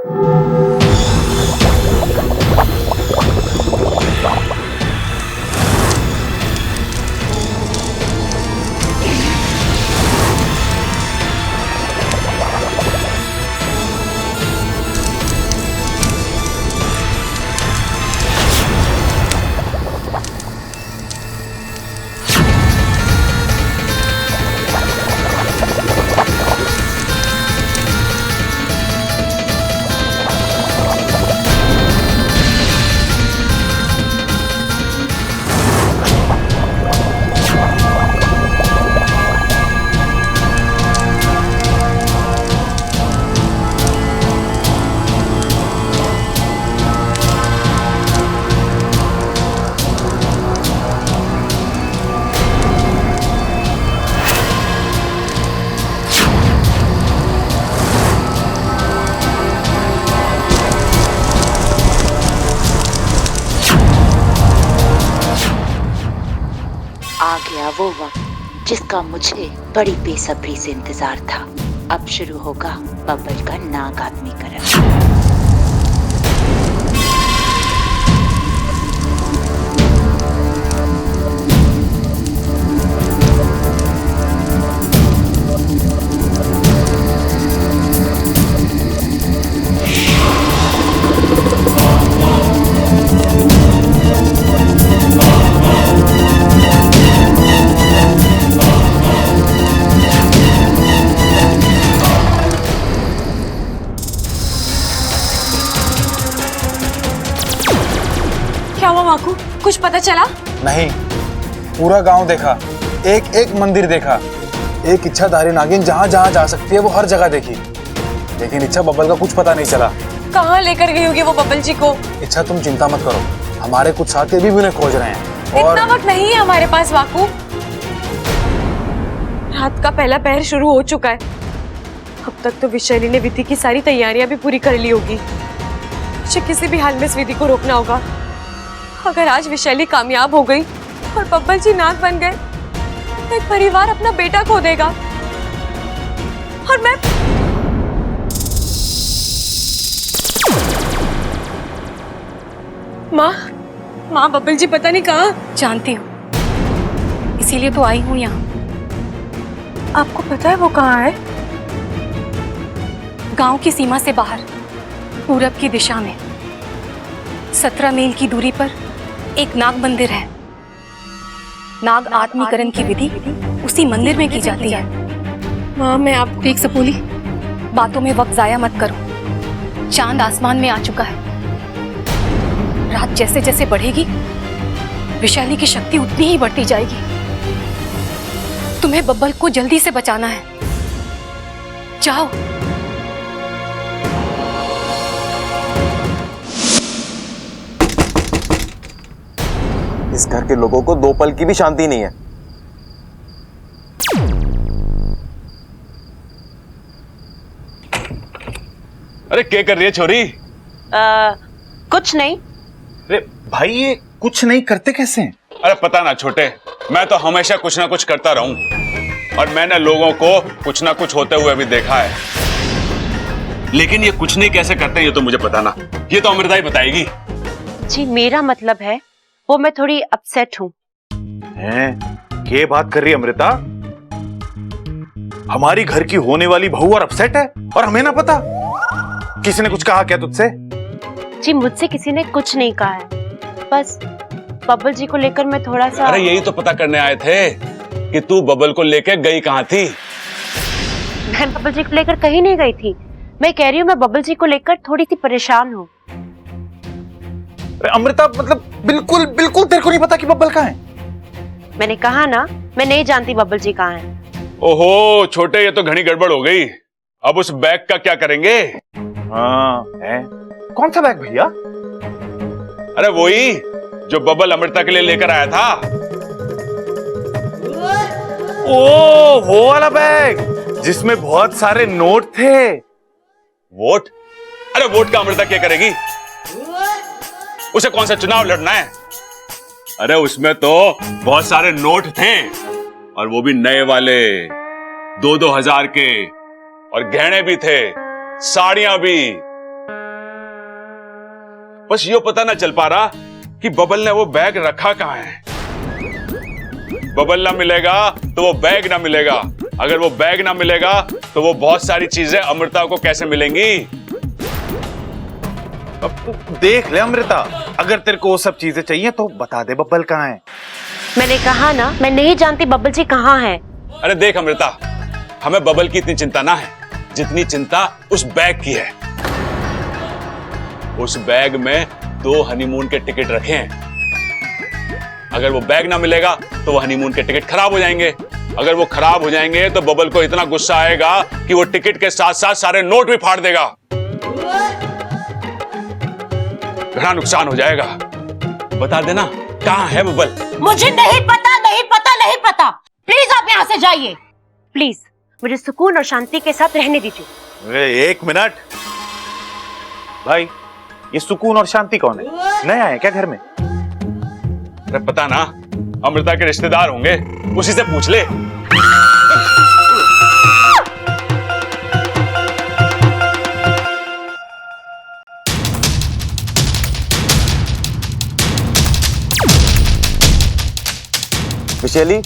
आ गया वो वक्त जिसका मुझे बड़ी बेसब्री से इंतजार था। अब शुरू होगा बबल का नाग आदमीकरण। क्या हुआ वाकू? कुछ पता चला? नहीं, पूरा गांव देखा, एक एक मंदिर देखा, एक इच्छाधारी नागिन जहाँ जहाँ जा सकती है वो हर जगह देखी, लेकिन इच्छा बब्बल का कुछ पता नहीं चला। कहाँ लेकर गई होगी वो बब्बल जी को? इच्छा तुम चिंता मत करो, हमारे कुछ साथी भी उन्हें खोज रहे हैं। और इतना वक्त नहीं है हमारे पास वाकू। रात का पहला पहर शुरू हो चुका है। अब तक तो विशैली ने विधि की सारी तैयारियां भी पूरी कर ली होगी। मुझे किसी भी हाल में इस विधि को रोकना होगा। अगर आज विशैली कामयाब हो गई और बब्बल जी नाग बन गए तो एक परिवार अपना बेटा खो देगा। और मैं माँ बब्बल जी पता नहीं कहाँ। जानती हूँ, इसीलिए तो आई हूँ यहाँ। आपको पता है वो कहाँ है? गांव की सीमा से बाहर पूरब की दिशा में 17 मील की दूरी पर एक नाग मंदिर है। नाग आत्मीकरण की विधि उसी मंदिर में की जाती है। माँ मैं आपको देख सपोली, बातों में वक्त जाया मत करो। चांद आसमान में आ चुका है। रात जैसे जैसे बढ़ेगी विशैली की शक्ति उतनी ही बढ़ती जाएगी। तुम्हें बब्बल को जल्दी से बचाना है। जाओ। इस घर के लोगों को 2 पल की भी शांति नहीं है। अरे क्या कर रही है छोरी? कुछ नहीं। अरे भाई ये कुछ नहीं करते कैसे? अरे पता ना छोटे, मैं तो हमेशा कुछ ना कुछ करता रहूं और मैंने लोगों को कुछ ना कुछ होते हुए भी देखा है, लेकिन ये कुछ नहीं कैसे करते हैं ये तो मुझे पता ना। ये तो अमृता ही बताएगी। जी मेरा मतलब है वो मैं थोड़ी अपसेट हूँ। क्या बात कर रही है अमृता? हमारी घर की होने वाली बहू और अपसेट है और हमें ना पता? किसी ने कुछ कहा क्या तुझसे? जी मुझसे किसी ने कुछ नहीं कहा है, बस बब्बल जी को लेकर मैं थोड़ा सा। अरे यही तो पता करने आए थे कि तू बबल को लेकर गई कहाँ थी। मैं बब्बल जी को लेकर कहीं नहीं गई थी। मैं कह रही हूँ मैं बब्बल जी को लेकर थोड़ी सी परेशान हूँ। अमृता मतलब बिल्कुल बिल्कुल तेरे को नहीं पता कि बब्बल कहाँ है? मैंने कहा ना मैं नहीं जानती बब्बल जी कहाँ हैं। ओहो छोटे, ये तो घनी गड़बड़ हो गई। अब उस बैग का क्या करेंगे? हाँ है। कौन सा बैग भैया? अरे वही जो बबल अमृता के लिए लेकर आया था। ओ वो वाला बैग जिसमें बहुत सारे नोट थे। वोट? अरे वोट का अमृता क्या करेगी? उसे कौन सा चुनाव लड़ना है? अरे उसमें तो बहुत सारे नोट थे और वो भी नए वाले, 2-2 हजार के, और गहने भी थे, साड़ियां भी। बस ये पता ना चल पा रहा कि बबल ने वो बैग रखा कहाँ है। बबल ना मिलेगा तो वो बैग ना मिलेगा, अगर वो बैग ना मिलेगा तो वो बहुत सारी चीजें अमृता को कैसे मिलेंगी। अब तू देख ले अमृता, अगर तेरे को वो सब चीजें चाहिए तो बता दे बब्बल कहाँ है। मैंने कहा ना, मैं नहीं जानती बब्बल जी कहाँ हैं। अरे देख अमृता, हमें बबल की इतनी चिंता ना है जितनी चिंता उस बैग की है। उस बैग में 2 हनीमून के टिकट रखे हैं। अगर वो बैग ना मिलेगा तो वो हनीमून के टिकट खराब हो जाएंगे। अगर वो खराब हो जाएंगे तो बबल को इतना गुस्सा आएगा कि वो टिकट के साथ साथ सारे नोट भी फाड़ देगा। बड़ा नुकसान हो जाएगा। बता देना कहाँ है बबल। मुझे नहीं पता, नहीं पता, नहीं पता। प्लीज आप यहाँ से जाइए। प्लीज मुझे सुकून और शांति के साथ रहने दीजिए। अरे 1 मिनट भाई, ये सुकून और शांति कौन है? नया है क्या घर में? अरे पता ना, अमृता के रिश्तेदार होंगे, उसी से पूछ ले। विशैली,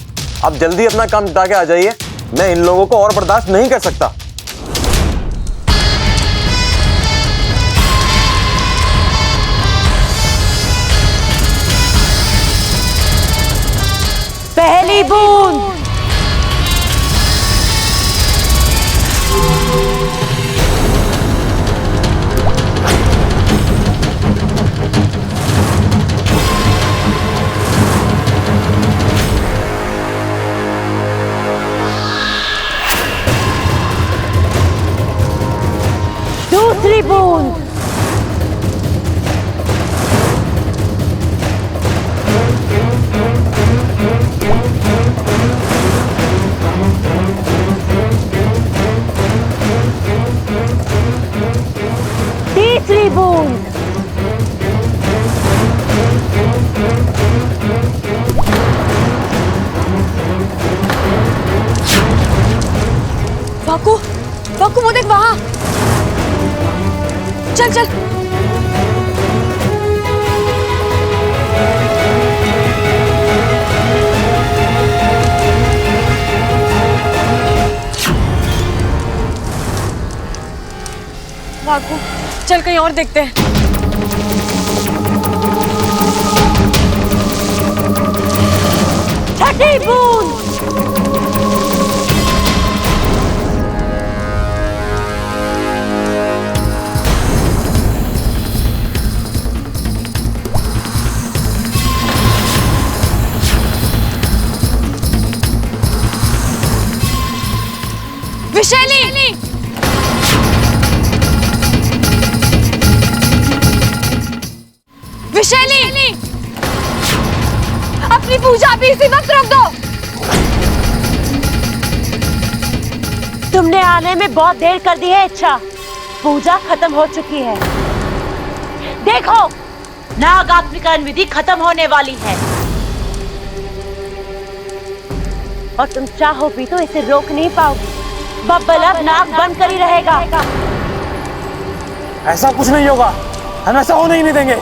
आप जल्दी अपना काम निपटा के आ जाइए, मैं इन लोगों को और बर्दाश्त नहीं कर सकता। पहली बूंद। दूसरी बूंद। तीसरी बूंद। वाकू, वाकू वो देख वहां। चल चल। वाकू चल कहीं और देखते हैं। छठी बूंद। विशैली, विशैली, अपनी पूजा भी इसी वक्त रख दो। तुमने आने में बहुत देर कर दी है इच्छा। पूजा खत्म हो चुकी है। देखो, नाग आत्मिकरण विधि खत्म होने वाली है और तुम चाहो भी तो इसे रोक नहीं पाओगे। बब्बल अब नाग बंद कर ही रहेगा। ऐसा कुछ नहीं होगा, हम ऐसा होने ही नहीं देंगे।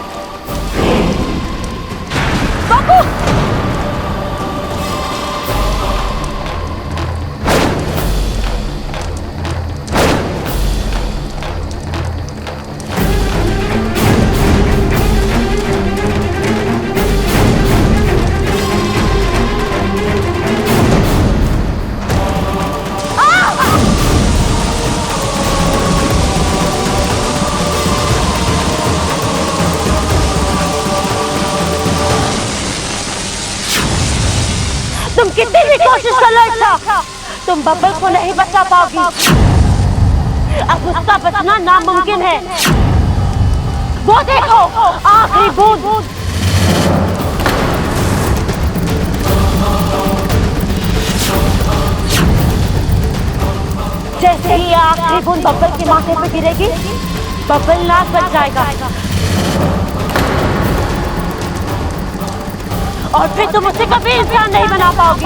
बाबू, तुम कितनी भी कोशिश कर लो इच्छा, तुम बब्बल को नहीं बचा पाओगी। अब उसका बचना नामुमकिन है। वो देखो, आखिरी बूंद। जैसे ही आखिरी बूंद बब्बल के माथे पे गिरेगी, बब्बल नाग बच जाएगा और फिर तुम उसे कभी इंसान नहीं बना पाओगी।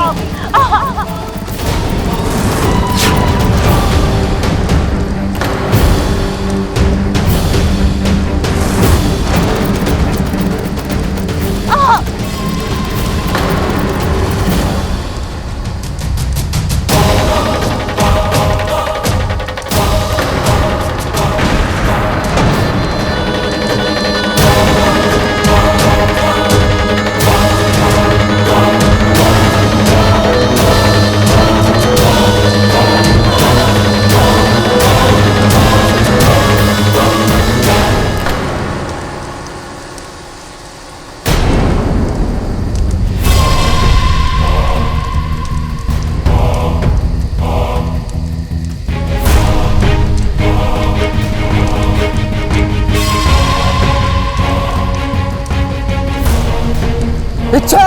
इच्छा,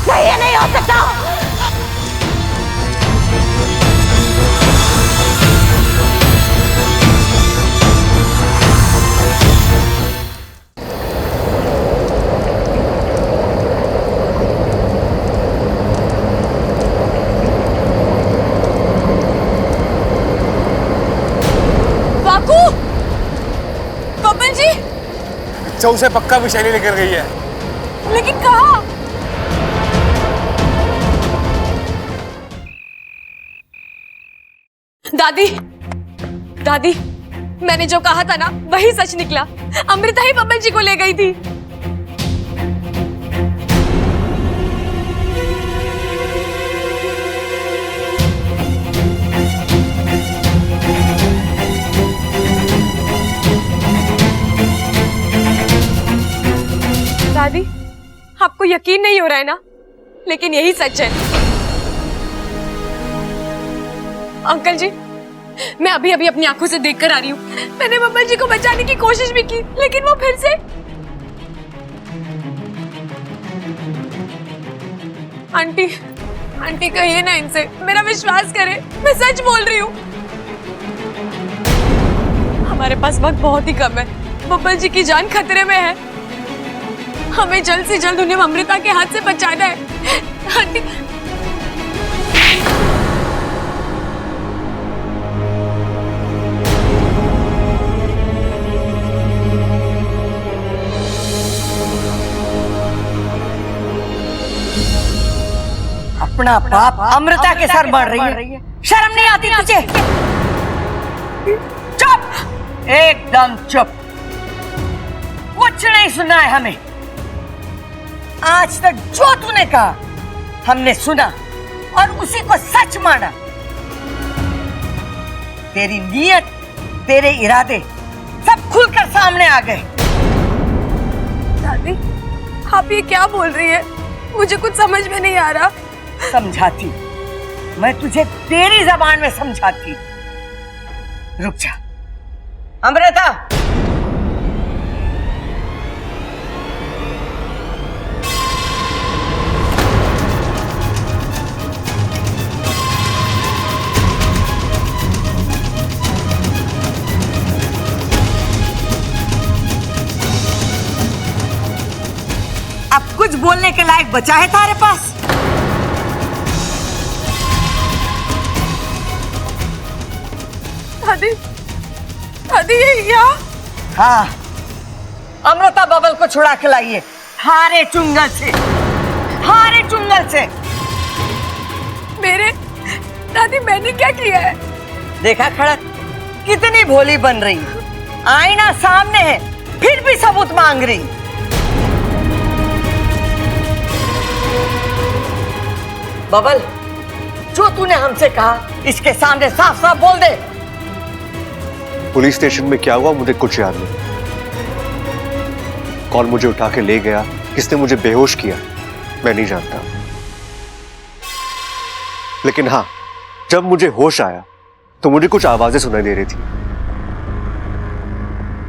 नहीं, ये नहीं हो सकता। बाकू, बब्बन जी, इच्छा उसे पक्का विशाली लेकर गई है। लेकिन कहाँ? दादी, दादी, मैंने जो कहा था ना वही सच निकला। अमृता ही बब्बन जी को ले गई थी। दादी, आपको यकीन नहीं हो रहा है ना, लेकिन यही सच है। अंकल जी, मैं अभी अभी अपनी आंखों से देखकर आ रही हूँ। मैंने बब्बन जी को बचाने की कोशिश भी की, लेकिन वो फिर से। आंटी, आंटी कहिए ना इनसे, मेरा विश्वास करें, मैं सच बोल रही हूँ। हमारे पास वक्त बहुत ही कम है, बब्बन जी की जान खतरे में है। हमें जल्द से जल्द उन्हें अमृता के हाथ से बचाना है। आंटी, अपना बाप अमृता के सर बढ़ रही है, शर्म नहीं आती तुझे? चुप, एकदम चुप, कुछ नहीं सुना है हमें। आज तक जो तूने कहा हमने सुना और उसी को सच माना। तेरी नीयत, तेरे इरादे सब खुलकर सामने आ गए। दादी, आप ये क्या बोल रही है? मुझे कुछ समझ में नहीं आ रहा। समझाती, मैं तुझे तेरी जबान में समझाती। रुक जा अमृता। अब कुछ बोलने के लायक बचा है तारे पास? दादी, दादी ये यहाँ? हाँ, अमृता बबल को छुड़ा के लाइए हारे चुंगल से, हारे चुंगल से। मेरे दादी, मैंने क्या किया है? देखा खड़क, कितनी भोली बन रही है। आईना सामने है, फिर भी सबूत मांग रही। बबल, जो तूने हमसे कहा इसके सामने साफ साफ बोल दे। पुलिस स्टेशन में क्या हुआ मुझे कुछ याद नहीं। कौन मुझे उठा के ले गया, किसने मुझे बेहोश किया, मैं नहीं जानता। लेकिन हाँ, जब मुझे होश आया तो मुझे कुछ आवाजें सुनाई दे रही थी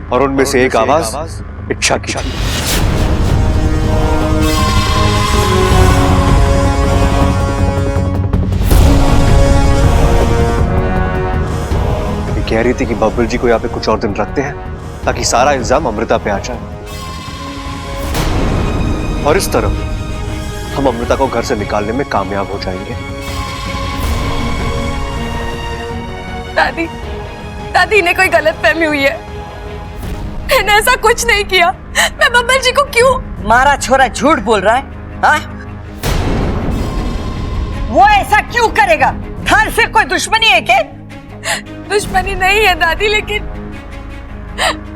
और उनमें से एक आवाज इच्छा की थी। कह रही थी कि बब्बल जी को यहाँ पे कुछ और दिन रखते हैं ताकि सारा इल्जाम अमृता पे आ जाए और इस तरह हम अमृता को घर से निकालने में कामयाब हो जाएंगे। दादी, दादी इन्हें कोई गलतफहमी हुई है। मैंने ऐसा कुछ नहीं किया। मैं बब्बल जी को क्यों? मारा छोरा झूठ बोल रहा है। हाँ? वो ऐसा क्यों करेगा? थार से कोई दुश्मनी है क्या? दुश्मनी नहीं है दादी, लेकिन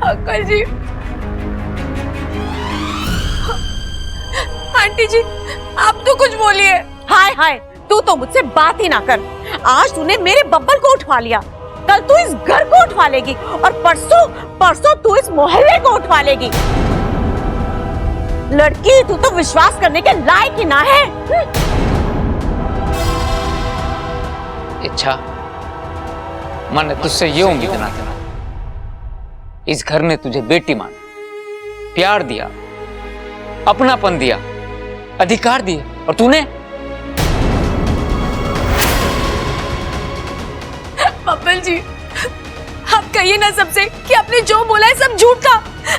अंकल जी, आंटी जी, आप तो कुछ बोलिए। हाय हाय, तू तो मुझसे बात ही ना कर। आज तूने मेरे बब्बल को उठवा लिया, कल तू इस घर को उठवा लेगी और परसों तू इस मोहल्ले को उठवा लेगी। लड़की, तू तो विश्वास करने के लायक ही ना है। इच्छा, मैंने तुझसे ये उम्मीद ना करा। इस घर ने तुझे बेटी मान, प्यार दिया, अपनापन दिया, अधिकार दिए, और तूने बब्बल जी, आप कहिए ना सबसे कि आपने जो बोला है सब झूठ था।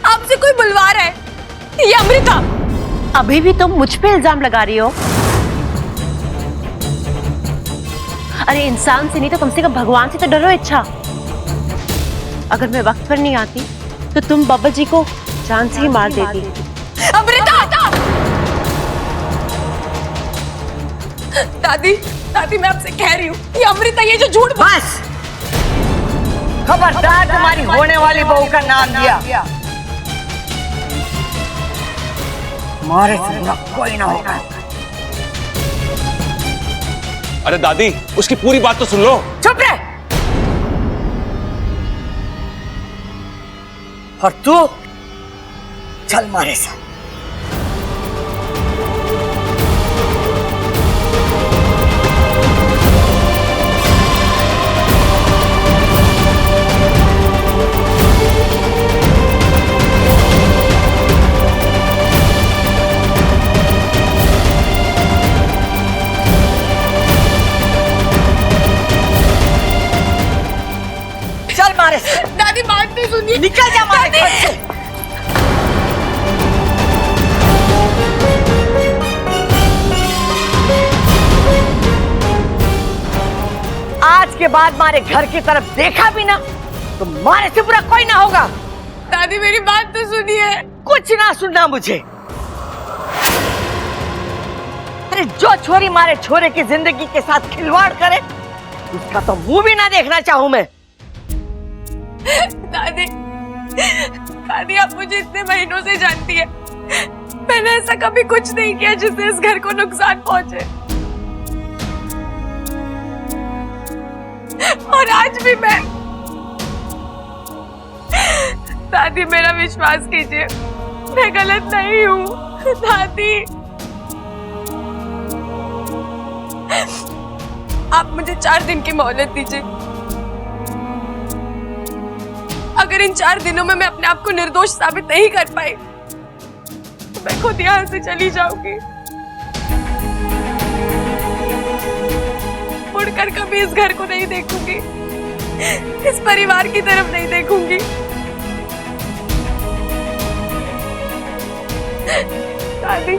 आपसे कोई बुलवा रहा है। ये अमृता। अभी भी तुम मुझ पे इल्जाम लगा रही हो? अरे इंसान से नहीं तो कम से कम भगवान से तो डरो इच्छा। अगर मैं वक्त पर नहीं आती तो तुम बब्बल जी को जान से ही मार देती। अमृता! दादी मैं आपसे कह रही हूँ, ये अमृता, ये जो झूठ। बस, खबरदार तुम्हारी होने वाली बहू का नाम लिया, हमारे सामने कोई ना होगा। अरे दादी, उसकी पूरी बात तो सुन लो। चुप रह। और तू चल मारे साथ। मारे से। दादी बात नहीं सुनिए। निकल जा हमारे घर से। आज के बाद हमारे घर की तरफ देखा भी ना तो मारे से बुरा कोई ना होगा। दादी मेरी बात तो सुनिए। कुछ ना सुनना मुझे। अरे जो छोरी मारे छोरे की जिंदगी के साथ खिलवाड़ करे उसका तो मुंह भी ना देखना चाहूं मैं। दादी आप मुझे इतने महीनों से जानती है, मैंने ऐसा कभी कुछ नहीं किया जिससे इस घर को नुकसान पहुंचे। और आज भी मैं। दादी मेरा विश्वास कीजिए, मैं गलत नहीं हूँ। दादी आप मुझे 4 दिन की मोहलत दीजिए। अगर इन 4 दिनों में मैं अपने आप को निर्दोष साबित नहीं कर पाई तो मैं खुद यहाँ से चली जाऊंगी। मुड़कर कभी इस घर को नहीं देखूंगी, इस परिवार की तरफ नहीं देखूंगी। दादी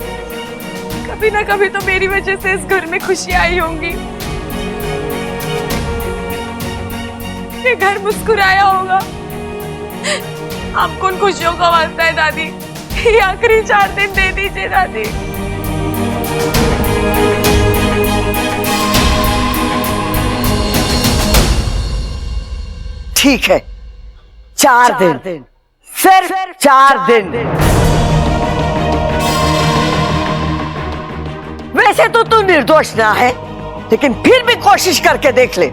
कभी ना कभी तो मेरी वजह से इस घर में खुशियां आई होंगी, ये घर मुस्कुराया होगा। आपको उन खुशियों का वास्ता है दादी, ये आखिरी 4 दिन दे दीजिए दादी। ठीक है, 4 दिन, सिर्फ 4 दिन। वैसे तो तू निर्दोष ना है, लेकिन फिर भी कोशिश करके देख ले।